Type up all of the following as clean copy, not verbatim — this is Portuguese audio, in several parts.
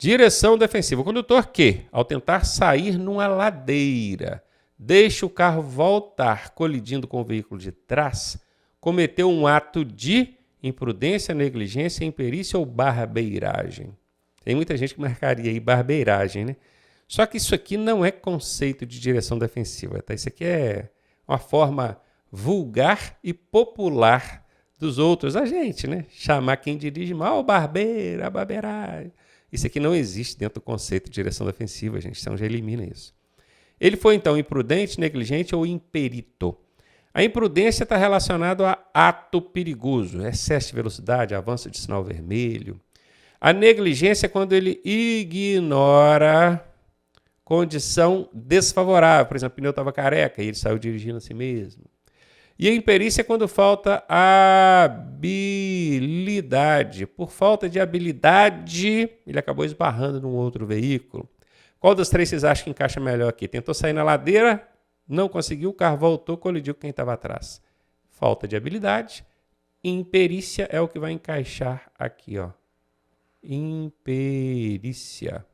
Direção defensiva. O condutor que, ao tentar sair numa ladeira, deixa o carro voltar colidindo com o veículo de trás, cometeu um ato de imprudência, negligência, imperícia ou barbeiragem. Tem muita gente que marcaria aí barbeiragem, né? Só que isso aqui não é conceito de direção defensiva, tá? Isso aqui é uma forma vulgar e popular dos outros, a gente, né? Chamar quem dirige mal, barbeiro, a barbeiragem. Isso aqui não existe dentro do conceito de direção defensiva, gente. Então já elimina isso. Ele foi, então, imprudente, negligente ou imperito. A imprudência está relacionada a ato perigoso, excesso de velocidade, avanço de sinal vermelho. A negligência é quando ele ignora condição desfavorável. Por exemplo, o pneu estava careca e ele saiu dirigindo a si mesmo. E a imperícia é quando falta habilidade. Por falta de habilidade, ele acabou esbarrando num outro veículo. Qual das três vocês acham que encaixa melhor aqui? Tentou sair na ladeira, não conseguiu, o carro voltou, colidiu com quem estava atrás. Falta de habilidade. Imperícia é o que vai encaixar aqui, ó. Imperícia.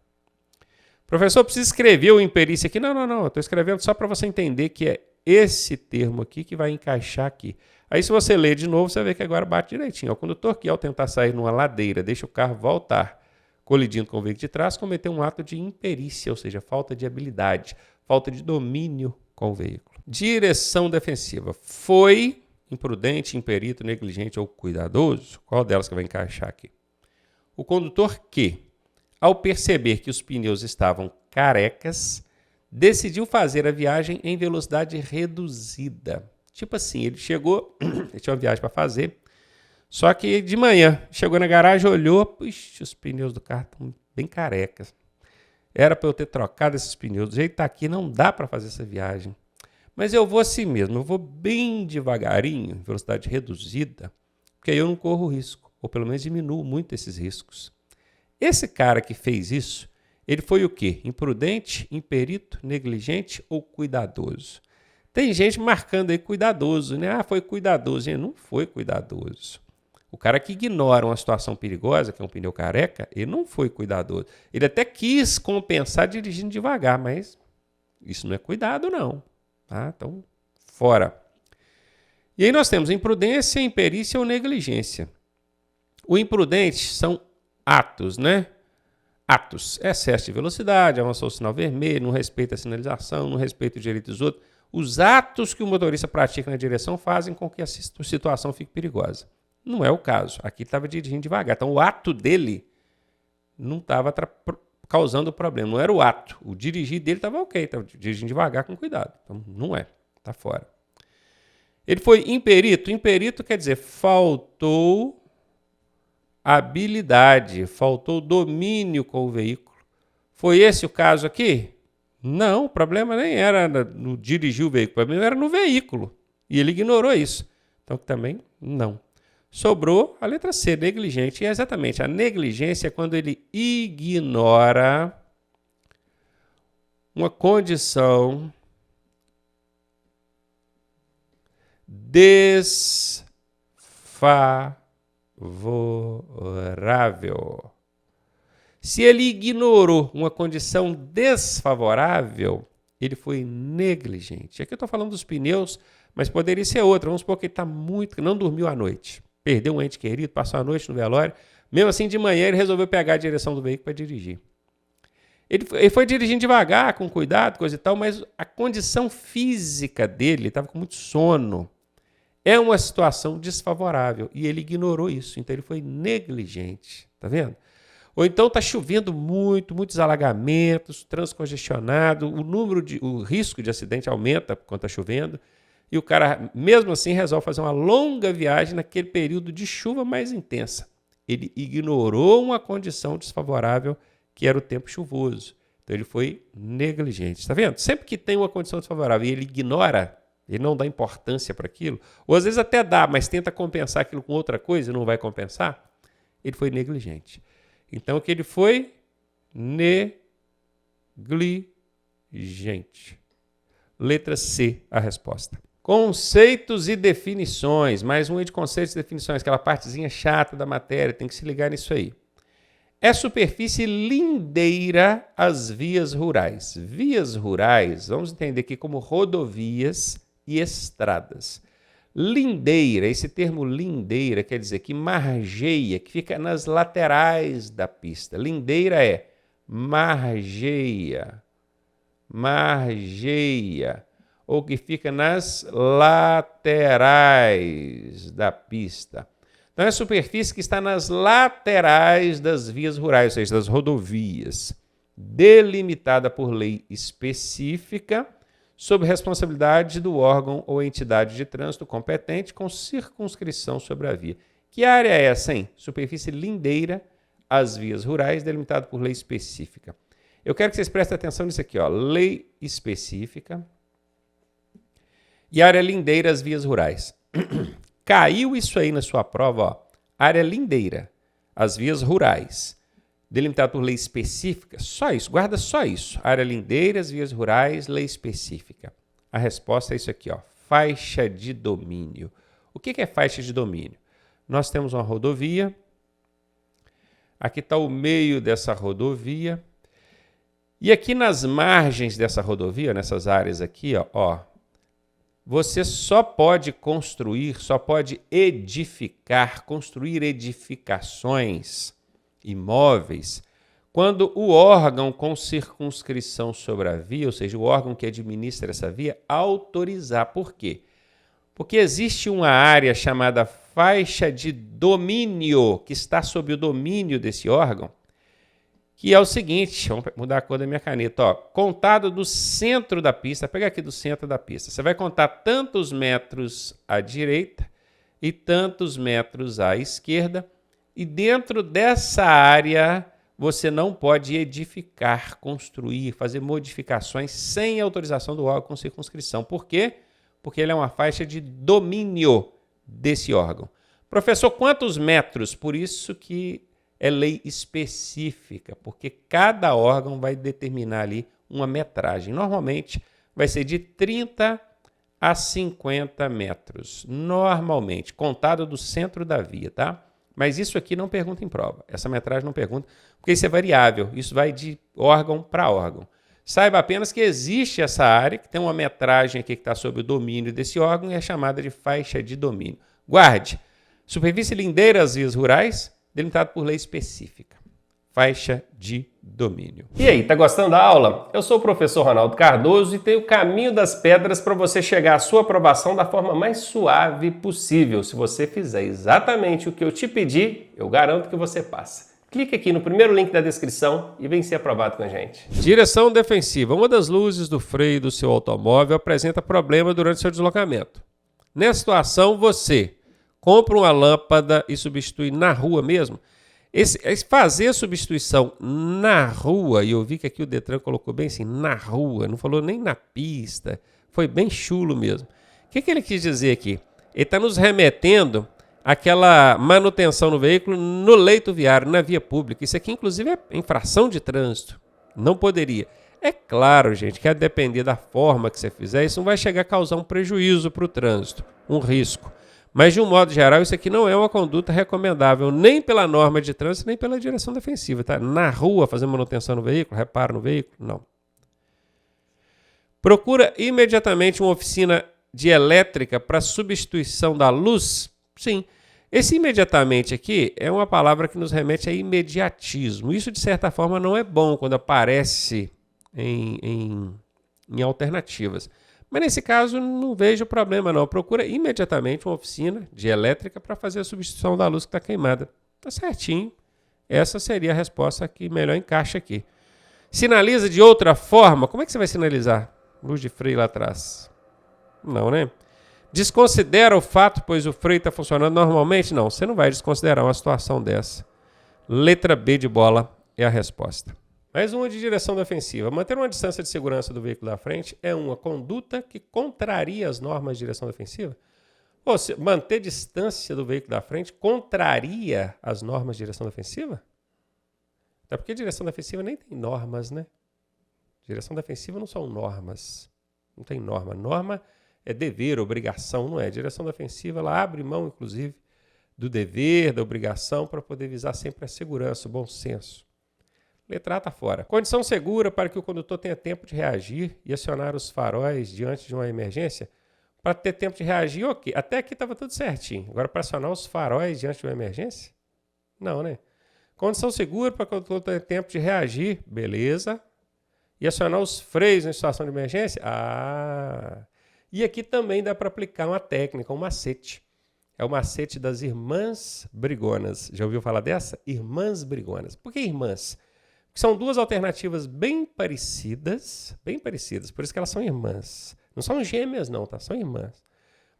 Professor, precisa escrever o imperícia aqui? Não. Eu estou escrevendo só para você entender que é esse termo aqui que vai encaixar aqui. Aí, se você ler de novo, você vê que agora bate direitinho. O condutor que, ao tentar sair numa ladeira, deixa o carro voltar, colidindo com o veículo de trás, cometeu um ato de imperícia, ou seja, falta de habilidade, falta de domínio com o veículo. Direção defensiva. Foi imprudente, imperito, negligente ou cuidadoso? Qual delas que vai encaixar aqui? O condutor que, ao perceber que os pneus estavam carecas, decidiu fazer a viagem em velocidade reduzida. Tipo assim, ele chegou, ele tinha uma viagem para fazer, só que de manhã, chegou na garagem, olhou, puxa, os pneus do carro estão bem carecas. Era para eu ter trocado esses pneus. Do jeito que está aqui, não dá para fazer essa viagem. Mas eu vou assim mesmo, eu vou bem devagarinho, em velocidade reduzida, porque aí eu não corro risco, ou pelo menos diminuo muito esses riscos. Esse cara que fez isso, ele foi o quê? Imprudente, imperito, negligente ou cuidadoso? Tem gente marcando aí cuidadoso, né? Ah, foi cuidadoso. Gente, não foi cuidadoso. O cara que ignora uma situação perigosa, que é um pneu careca, ele não foi cuidadoso. Ele até quis compensar dirigindo devagar, mas isso não é cuidado, não. Tá? Então, fora. E aí nós temos imprudência, imperícia ou negligência. O imprudente são atos, né? Atos. Excesso de velocidade, avançou o sinal vermelho, não respeita a sinalização, não respeita o direito dos outros. Os atos que o motorista pratica na direção fazem com que a situação fique perigosa. Não é o caso. Aqui estava dirigindo devagar. Então, o ato dele não estava causando problema. Não era o ato. O dirigir dele estava ok. Estava dirigindo devagar com cuidado. Então, não é. Está fora. Ele foi imperito. Imperito quer dizer faltou habilidade, faltou domínio com o veículo. Foi esse o caso aqui? Não, o problema nem era no dirigir o veículo. O problema era no veículo. E ele ignorou isso. Então, também não. Sobrou a letra C, negligente. E é exatamente, a negligência é quando ele ignora uma condição desfavorável. Se ele ignorou uma condição desfavorável, ele foi negligente. Aqui eu estou falando dos pneus, mas poderia ser outra. Vamos supor que ele não dormiu à noite. Perdeu um ente querido, passou a noite no velório. Mesmo assim, de manhã, ele resolveu pegar a direção do veículo para dirigir. Ele foi dirigindo devagar, com cuidado, coisa e tal, mas a condição física dele, estava com muito sono, é uma situação desfavorável. E ele ignorou isso, então ele foi negligente. Tá vendo? Ou então está chovendo muito, muitos alagamentos, trânsito congestionado, o risco de acidente aumenta quando está chovendo. E o cara, mesmo assim, resolve fazer uma longa viagem naquele período de chuva mais intensa. Ele ignorou uma condição desfavorável, que era o tempo chuvoso. Então, ele foi negligente. Está vendo? Sempre que tem uma condição desfavorável e ele ignora, ele não dá importância para aquilo, ou às vezes até dá, mas tenta compensar aquilo com outra coisa e não vai compensar, ele foi negligente. Então, o que ele foi? Negligente. Letra C, a resposta. Conceitos e definições. Mais um de conceitos e definições, aquela partezinha chata da matéria, tem que se ligar nisso aí. É superfície lindeira às vias rurais. Vias rurais, vamos entender aqui como rodovias e estradas. Lindeira, esse termo lindeira quer dizer que margeia, que fica nas laterais da pista. Lindeira é margeia, ou que fica nas laterais da pista. Então, é a superfície que está nas laterais das vias rurais, ou seja, das rodovias, delimitada por lei específica, sob responsabilidade do órgão ou entidade de trânsito competente, com circunscrição sobre a via. Que área é essa, hein? Superfície lindeira às vias rurais, delimitada por lei específica. Eu quero que vocês prestem atenção nisso aqui, ó. Lei específica e área lindeira às vias rurais. Caiu isso aí na sua prova, ó. Área lindeira, as vias rurais, delimitado por lei específica, só isso, guarda só isso. Área lindeira, as vias rurais, lei específica. A resposta é isso aqui, ó. Faixa de domínio. O que é faixa de domínio? Nós temos uma rodovia, aqui está o meio dessa rodovia, e aqui nas margens dessa rodovia, nessas áreas aqui, ó, você só pode construir, só pode edificar, construir edificações, imóveis, quando o órgão com circunscrição sobre a via, ou seja, o órgão que administra essa via, autorizar. Por quê? Porque existe uma área chamada faixa de domínio, que está sob o domínio desse órgão, que é o seguinte, vamos mudar a cor da minha caneta, ó, contado do centro da pista, pega aqui do centro da pista, você vai contar tantos metros à direita e tantos metros à esquerda, e dentro dessa área você não pode edificar, construir, fazer modificações sem autorização do órgão com circunscrição. Por quê? Porque ele é uma faixa de domínio desse órgão. Professor, quantos metros? Por isso que é lei específica, porque cada órgão vai determinar ali uma metragem. Normalmente vai ser de 30 a 50 metros, normalmente, contado do centro da via, tá? Mas isso aqui não pergunta em prova, essa metragem não pergunta, porque isso é variável, isso vai de órgão para órgão. Saiba apenas que existe essa área, que tem uma metragem aqui que está sob o domínio desse órgão e é chamada de faixa de domínio. Guarde, superfície lindeira às vias rurais, delimitado por lei específica. Faixa de domínio. E aí, tá gostando da aula? Eu sou o professor Ronaldo Cardoso e tenho o caminho das pedras para você chegar à sua aprovação da forma mais suave possível. Se você fizer exatamente o que eu te pedi, eu garanto que você passa. Clique aqui no primeiro link da descrição e vem ser aprovado com a gente. Direção defensiva. Uma das luzes do freio do seu automóvel apresenta problema durante seu deslocamento. Nessa situação, você compra uma lâmpada e substitui na rua mesmo. Fazer a substituição na rua, e eu vi que aqui o Detran colocou bem assim, na rua, não falou nem na pista, foi bem chulo mesmo. O que ele quis dizer aqui? Ele está nos remetendo àquela manutenção no veículo no leito viário, na via pública. Isso aqui, inclusive, é infração de trânsito. Não poderia. É claro, gente, que a depender da forma que você fizer, isso não vai chegar a causar um prejuízo para o trânsito, um risco. Mas, de um modo geral, isso aqui não é uma conduta recomendável, nem pela norma de trânsito, nem pela direção defensiva. Tá? Na rua, fazer manutenção no veículo, reparo no veículo, não. Procura imediatamente uma oficina de elétrica para substituição da luz? Sim. Esse imediatamente aqui é uma palavra que nos remete a imediatismo. Isso, de certa forma, não é bom quando aparece em alternativas. Mas nesse caso não vejo problema não. Procura imediatamente uma oficina de elétrica para fazer a substituição da luz que está queimada. Está certinho. Essa seria a resposta que melhor encaixa aqui. Sinaliza de outra forma? Como é que você vai sinalizar? Luz de freio lá atrás. Não, né? Desconsidera o fato, pois o freio está funcionando normalmente? Não, você não vai desconsiderar uma situação dessa. Letra B de bola é a resposta. Mais uma de direção defensiva. Manter uma distância de segurança do veículo da frente é uma conduta que contraria as normas de direção defensiva? Ou seja, manter distância do veículo da frente contraria as normas de direção defensiva? Até porque direção defensiva nem tem normas, né? Direção defensiva não são normas. Não tem norma. Norma é dever, obrigação, não é? Direção defensiva, ela abre mão, inclusive, do dever, da obrigação, para poder visar sempre a segurança, o bom senso. Letra A está fora. Condição segura para que o condutor tenha tempo de reagir e acionar os faróis diante de uma emergência. Para ter tempo de reagir, ok. Até aqui estava tudo certinho. Agora, para acionar os faróis diante de uma emergência? Não, né? Condição segura para que o condutor tenha tempo de reagir, beleza. E acionar os freios em situação de emergência? E aqui também dá para aplicar uma técnica, um macete. É o macete das irmãs brigonas. Já ouviu falar dessa? Irmãs brigonas. Por que irmãs? Porque são duas alternativas bem parecidas, por isso que elas são irmãs. Não são gêmeas não, tá? São irmãs.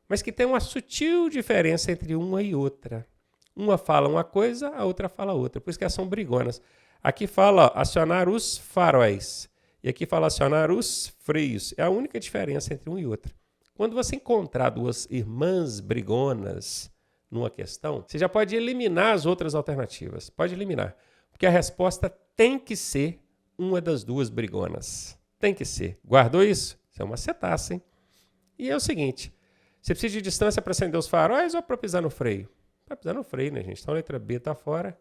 Mas que tem uma sutil diferença entre uma e outra. Uma fala uma coisa, a outra fala outra. Por isso que elas são brigonas. Aqui fala acionar os faróis. E aqui fala acionar os freios. É a única diferença entre uma e outra. Quando você encontrar duas irmãs brigonas numa questão, você já pode eliminar as outras alternativas. Pode eliminar. Porque a resposta tem que ser uma das duas brigonas. Tem que ser. Guardou isso? Isso é uma setaça, hein? E é o seguinte. Você precisa de distância para acender os faróis ou para pisar no freio? Para pisar no freio, né, gente? Então a letra B está fora.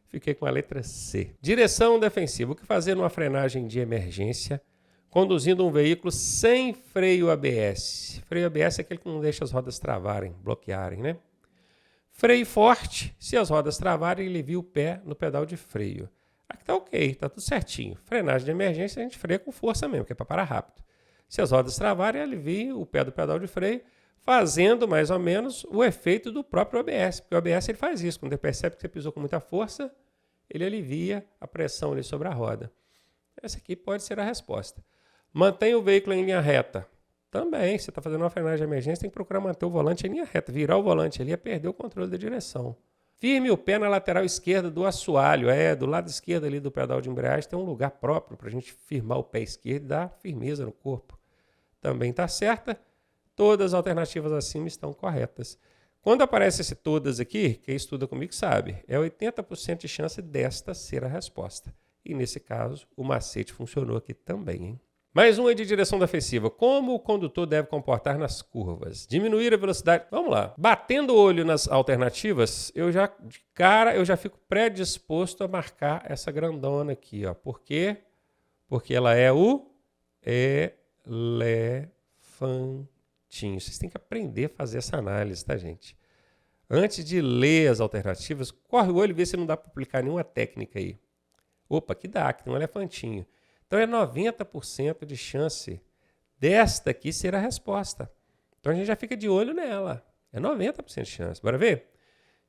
Fiquei com a letra C. Direção defensiva. O que fazer numa frenagem de emergência conduzindo um veículo sem freio ABS? Freio ABS é aquele que não deixa as rodas travarem, bloquearem, né? Freio forte. Se as rodas travarem, ele alivia o pé no pedal de freio. Aqui está ok, está tudo certinho. Frenagem de emergência, a gente freia com força mesmo, que é para parar rápido. Se as rodas travarem, alivia o pé do pedal de freio, fazendo mais ou menos o efeito do próprio ABS. Porque o ABS ele faz isso. Quando ele percebe que você pisou com muita força, ele alivia a pressão ali sobre a roda. Essa aqui pode ser a resposta. Mantenha o veículo em linha reta. Também, você está fazendo uma frenagem de emergência, tem que procurar manter o volante em linha reta. Virar o volante ali é perder o controle da direção. Firme o pé na lateral esquerda do assoalho. Do lado esquerdo ali do pedal de embreagem tem um lugar próprio para a gente firmar o pé esquerdo e dar firmeza no corpo. Também está certa. Todas as alternativas acima estão corretas. Quando aparece esse todas aqui, quem estuda comigo sabe, é 80% de chance desta ser a resposta. E nesse caso, o macete funcionou aqui também, hein? Mais uma de direção defensiva. Como o condutor deve comportar nas curvas? Diminuir a velocidade. Vamos lá. Batendo o olho nas alternativas, de cara eu já fico predisposto a marcar essa grandona aqui, ó. Por quê? Porque ela é o elefantinho. Vocês têm que aprender a fazer essa análise, tá, gente? Antes de ler as alternativas, corre o olho e vê se não dá para aplicar nenhuma técnica aí. Opa, que dá, que tem um elefantinho. Então é 90% de chance desta aqui ser a resposta. Então a gente já fica de olho nela. É 90% de chance. Bora ver?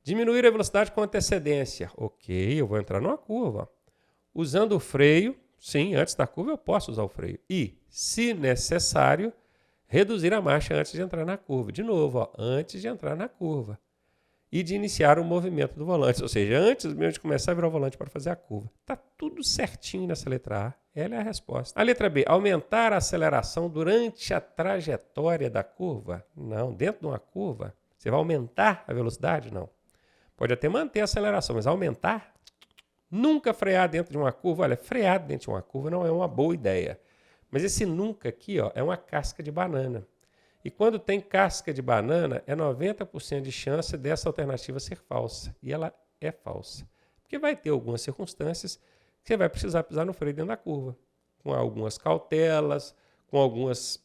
Diminuir a velocidade com antecedência. Ok, eu vou entrar numa curva. Usando o freio, sim, antes da curva eu posso usar o freio. E, se necessário, reduzir a marcha antes de entrar na curva. De novo, ó, antes de entrar na curva. E de iniciar o movimento do volante. Ou seja, antes mesmo de começar a virar o volante para fazer a curva. Está tudo certinho nessa letra A. Ela é a resposta. A letra B, aumentar a aceleração durante a trajetória da curva? Não, dentro de uma curva. Você vai aumentar a velocidade? Não. Pode até manter a aceleração, mas aumentar? Nunca frear dentro de uma curva. Olha, frear dentro de uma curva não é uma boa ideia. Mas esse nunca aqui, ó, é uma casca de banana. E quando tem casca de banana, é 90% de chance dessa alternativa ser falsa. E ela é falsa. Porque vai ter algumas circunstâncias que você vai precisar pisar no freio dentro da curva. Com algumas cautelas, com alguns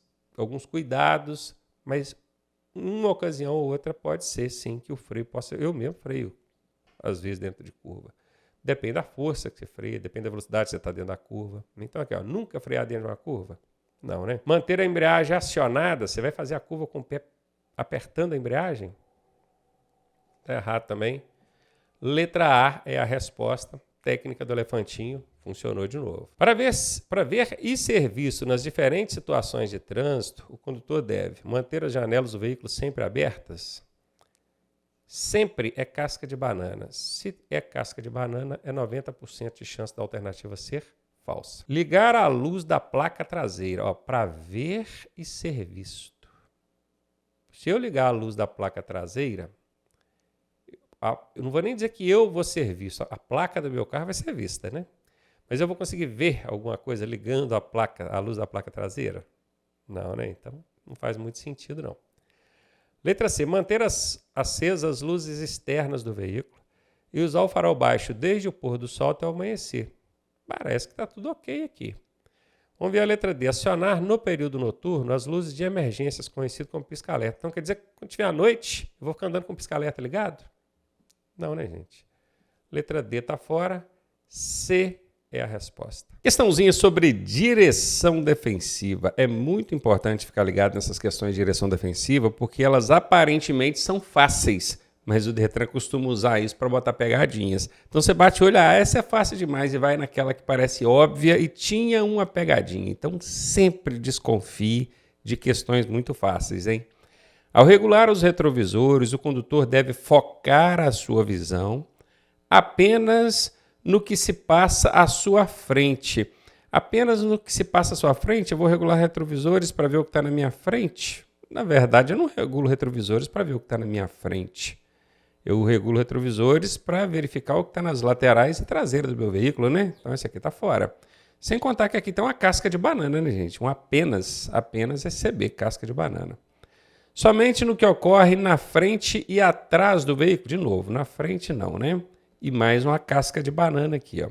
cuidados, mas uma ocasião ou outra pode ser, sim, que o freio possa... Eu mesmo freio, às vezes, dentro de curva. Depende da força que você freia, depende da velocidade que você está dentro da curva. Então, aqui, ó, nunca frear dentro de uma curva? Não, né? Manter a embreagem acionada. Você vai fazer a curva com o pé apertando a embreagem? Está errado também. Letra A é a resposta. Técnica do elefantinho. Funcionou de novo. Para ver e ser visto nas diferentes situações de trânsito, o condutor deve manter as janelas do veículo sempre abertas. Sempre é casca de banana. Se é casca de banana, é 90% de chance da alternativa ser falsa. Ligar a luz da placa traseira, para ver e ser visto. Se eu ligar a luz da placa traseira, eu não vou nem dizer que eu vou ser visto. A placa do meu carro vai ser vista, né? Mas eu vou conseguir ver alguma coisa ligando a luz da placa traseira? Não, né? Então não faz muito sentido, não. Letra C, manter acesas as luzes externas do veículo e usar o farol baixo desde o pôr do sol até o amanhecer. Parece que está tudo ok aqui. Vamos ver a letra D. Acionar no período noturno as luzes de emergências, conhecido como pisca-alerta. Então quer dizer que quando tiver à noite, eu vou ficar andando com o pisca-alerta ligado? Não, né, gente? Letra D está fora. C é a resposta. Questãozinha sobre direção defensiva. É muito importante ficar ligado nessas questões de direção defensiva, porque elas aparentemente são fáceis, mas o Detran costuma usar isso para botar pegadinhas. Então você bate o olho, essa é fácil demais, e vai naquela que parece óbvia e tinha uma pegadinha. Então sempre desconfie de questões muito fáceis, hein? Ao regular os retrovisores, o condutor deve focar a sua visão apenas no que se passa à sua frente. Apenas no que se passa à sua frente, eu vou regular retrovisores para ver o que está na minha frente? Na verdade, eu não regulo retrovisores para ver o que está na minha frente. Eu regulo retrovisores para verificar o que está nas laterais e traseiras do meu veículo, né? Então, esse aqui está fora. Sem contar que aqui tem uma casca de banana, né, gente? Apenas é CB, casca de banana. Somente no que ocorre na frente e atrás do veículo. De novo, na frente não, né? E mais uma casca de banana aqui, ó.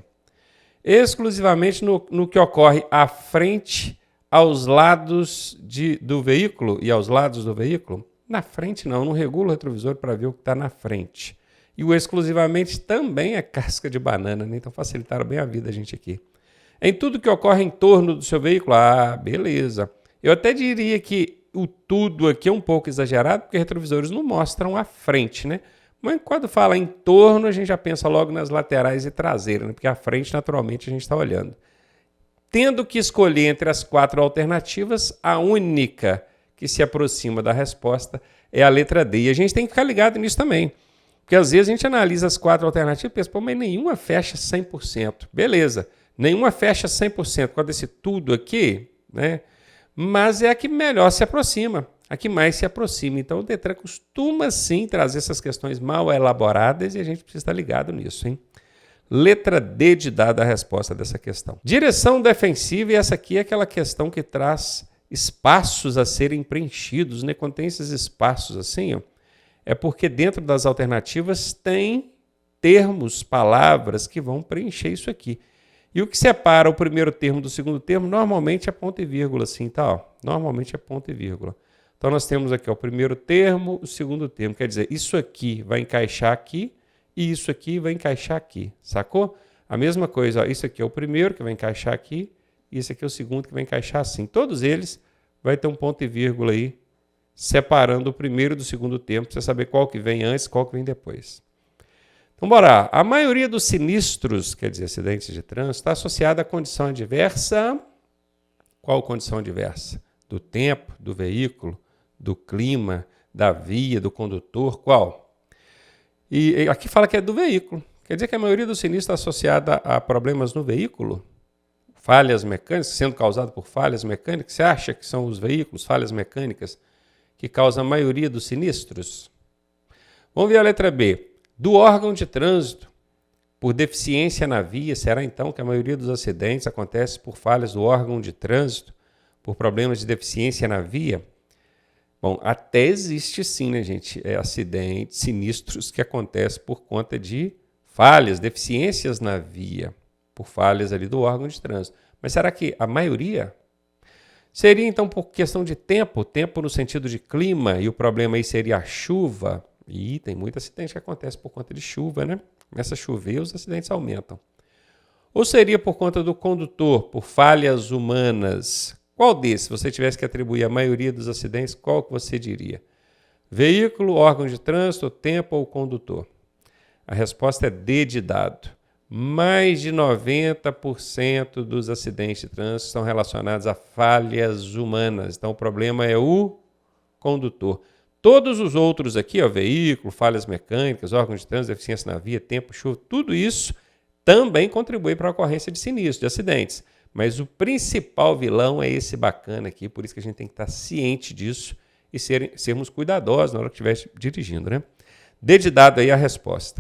Exclusivamente no que ocorre à frente, aos lados do veículo e aos lados do veículo. Na frente não regulo o retrovisor para ver o que está na frente. E o exclusivamente também é casca de banana, né? Então facilitaram bem a vida a gente aqui. Em tudo que ocorre em torno do seu veículo, beleza. Eu até diria que o tudo aqui é um pouco exagerado, porque retrovisores não mostram a frente, né? Mas quando fala em torno, a gente já pensa logo nas laterais e traseiras, né? Porque a frente, naturalmente, a gente está olhando. Tendo que escolher entre as 4 alternativas, a única que se aproxima da resposta é a letra D. E a gente tem que ficar ligado nisso também. Porque às vezes a gente analisa as 4 alternativas e pensa, mas nenhuma fecha 100%. Beleza, nenhuma fecha 100%. Com esse tudo aqui, né? Mas é a que melhor se aproxima, a que mais se aproxima. Então o Detran costuma sim trazer essas questões mal elaboradas e a gente precisa estar ligado nisso, hein? Letra D de dada a resposta dessa questão. Direção defensiva, e essa aqui é aquela questão que traz espaços a serem preenchidos, né? Quando tem esses espaços assim, ó, é porque dentro das alternativas tem termos, palavras que vão preencher isso aqui. E o que separa o primeiro termo do segundo termo normalmente é ponto e vírgula, assim, tá? Ó, normalmente é ponto e vírgula. Então nós temos aqui ó, o primeiro termo, o segundo termo. Quer dizer, isso aqui vai encaixar aqui e isso aqui vai encaixar aqui, sacou? A mesma coisa, ó, isso aqui é o primeiro que vai encaixar aqui e esse aqui é o segundo que vai encaixar assim. Todos eles vai ter um ponto e vírgula aí, separando o primeiro do segundo termo, para você saber qual que vem antes, qual que vem depois. Então, bora lá. A maioria dos sinistros, quer dizer, acidentes de trânsito, está associada à condição adversa. Qual condição adversa? Do tempo, do veículo, do clima, da via, do condutor, qual? E aqui fala que é do veículo. Quer dizer que a maioria dos sinistros está associada a problemas no veículo? Falhas mecânicas, sendo causado por falhas mecânicas? Você acha que são os veículos, falhas mecânicas, que causam a maioria dos sinistros? Vamos ver a letra B. Do órgão de trânsito, por deficiência na via, será então que a maioria dos acidentes acontece por falhas do órgão de trânsito, por problemas de deficiência na via? Bom, até existe sim, né, gente? Acidentes, sinistros que acontecem por conta de falhas, deficiências na via, por falhas ali do órgão de trânsito. Mas será que a maioria? Seria então por questão de tempo no sentido de clima, e o problema aí seria a chuva? E tem muito acidente que acontece por conta de chuva, né? Começa a chover, os acidentes aumentam. Ou seria por conta do condutor, por falhas humanas? Qual desses, se você tivesse que atribuir a maioria dos acidentes, qual que você diria? Veículo, órgão de trânsito, tempo ou condutor? A resposta é D de dado. Mais de 90% dos acidentes de trânsito são relacionados a falhas humanas. Então o problema é o condutor. Todos os outros aqui, ó, veículo, falhas mecânicas, órgãos de trânsito, deficiência na via, tempo, chuva, tudo isso também contribui para a ocorrência de sinistros, de acidentes. Mas o principal vilão é esse bacana aqui, por isso que a gente tem que estar ciente disso e sermos cuidadosos na hora que estiver dirigindo, né? D de dado aí a resposta.